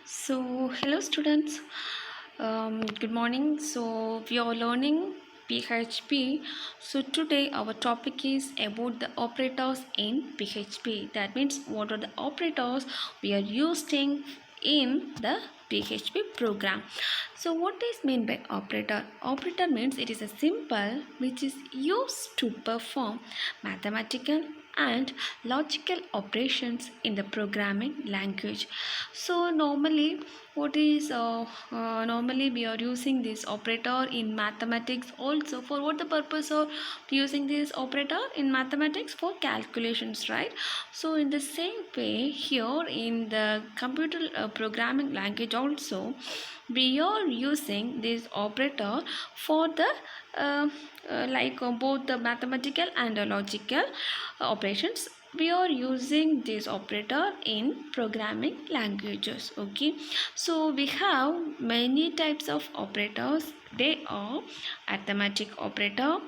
Hello students. Good morning. We are learning PHP. So, today our topic is about the operators in PHP. That means, what are the operators we are using in the PHP program. So, what is meant by operator? Operator means it is a symbol which is used to perform mathematical and logical operations in the programming language. So normally we are using this operator in mathematics also. For what the purpose of using this operator in mathematics? For calculations, right? So in the same way, here in the computer programming language also, we are using this operator for the both the mathematical and logical operations. We are using this operator in programming languages. Okay, so we have many types of operators. They are arithmetic operator,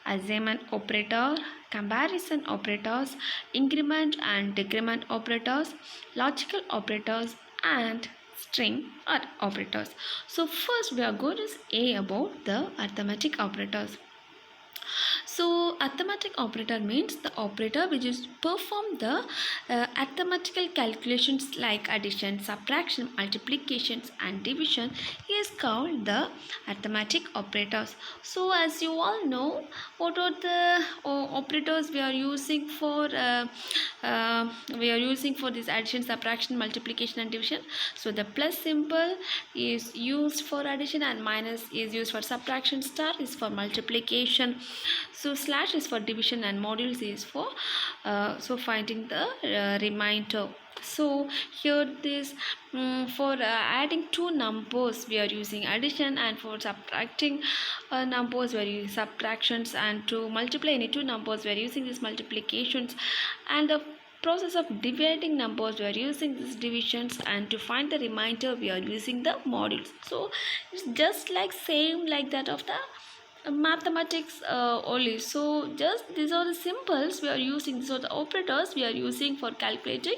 assignment operator, comparison operators, increment and decrement operators, logical operators, and string operators. So first we are going to say about the arithmetic operators. So arithmetic operator means the operator which is perform the arithmetical calculations like addition, subtraction, multiplications and division is called the arithmetic operators. So as you all know, what are the operators we are using for this addition, subtraction, multiplication and division? So the plus symbol is used for addition and minus is used for subtraction, star is for multiplication, so slash is for division and modules is for finding the remainder. So here this for adding two numbers we are using addition, and for subtracting numbers we are using subtractions, and to multiply any two numbers we are using these multiplications, and the process of dividing numbers we are using these divisions, and to find the remainder we are using the modules. So it's just like same like that of the mathematics only. So just these are the symbols we are using, these are the operators we are using for calculating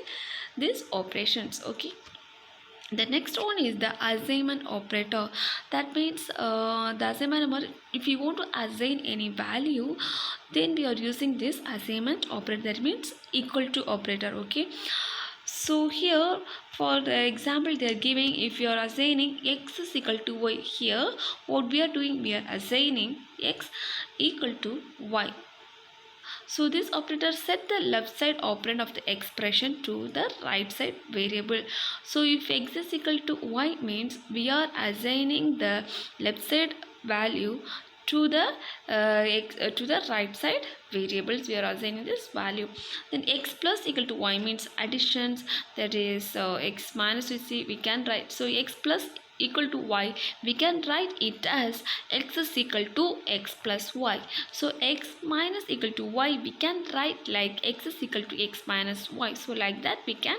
these operations. Okay, the next one is the assignment operator. That means the assignment number, if you want to assign any value, then we are using this assignment operator. That means equal to operator. Okay, so here for the example they are giving, if you are assigning x is equal to y, here what we are doing, we are assigning x equal to y. So this operator set the left side operand of the expression to the right side variable. So if x is equal to y means we are assigning the left side value to the right side variables. We are assigning this value. Then x plus equal to y means additions, that is x minus we can write. So x plus equal to y, we can write it as x is equal to x plus y. So x minus equal to y, we can write like x is equal to x minus y. So like that we can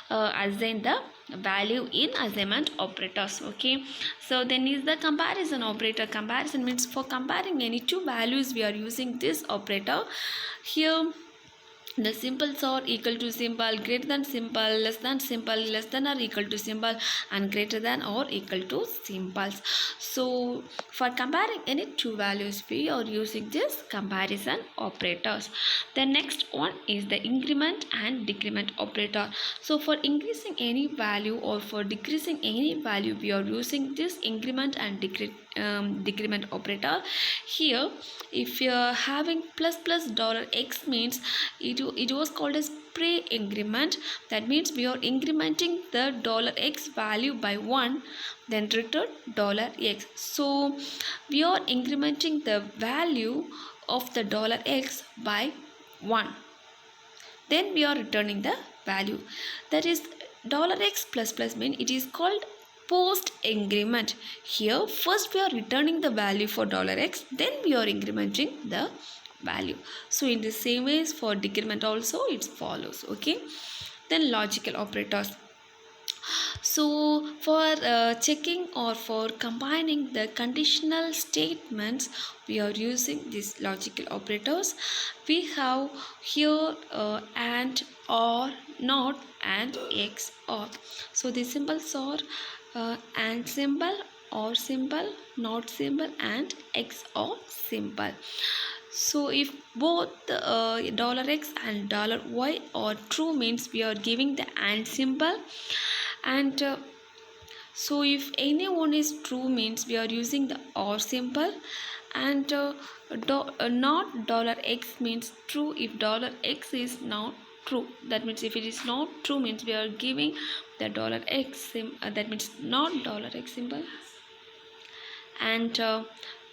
assign the value in assignment operators. Okay, so then is the comparison operator. Comparison means for comparing any two values we are using this operator. Here the symbols are equal to symbol, greater than symbol, less than symbol, less than or equal to symbol, and greater than or equal to symbols. So for comparing any two values we are using this comparison operators. The next one is the increment and decrement operator. So for increasing any value or for decreasing any value we are using this increment and decrement operator. Here if you are having plus plus $x means it was called as pre-increment. That means we are incrementing the $x value by 1, then return $x. So we are incrementing the value of the $x by 1, then we are returning the value, that is $x plus plus mean it is called post increment. Here first we are returning the value for $x, then we are incrementing the value. So in the same way for decrement also it follows. Okay, then logical operators. So for checking or for combining the conditional statements we are using these logical operators. We have here and, or, not, and, XOR. So the symbols are and symbol, or symbol, not symbol, and XOR symbol. So if both $x and $y are true, means we are giving the and symbol. And so if any one is true, means we are using the or symbol. And not $x means true if $x is not true. That means if it is not true, means we are giving the $x that means not $x symbol. And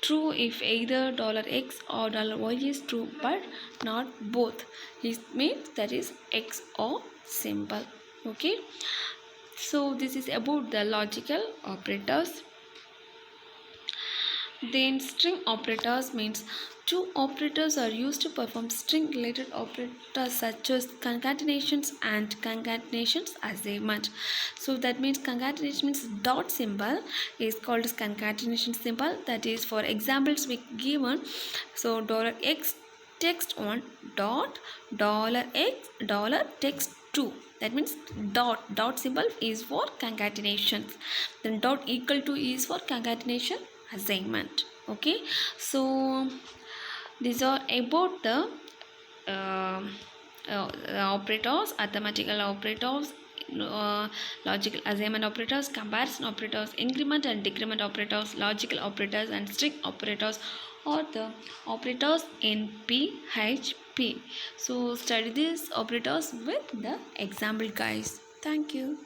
true if either $x or $y is true but not both, it means that is XOR symbol. Okay, so this is about the logical operators. Then string operators means two operators are used to perform string related operators such as concatenations and concatenations assignment. So that means concatenation means dot symbol is called as concatenation symbol. That is, for examples we given. So $x text 1 dot $x text 2. That means dot symbol is for concatenations, then dot equal to is for concatenation assignment. Okay, so these are about the operators, arithmetical operators, logical assignment operators, comparison operators, increment and decrement operators, logical operators, and string operators, or the operators in PHP. So study these operators with the example, guys. Thank you.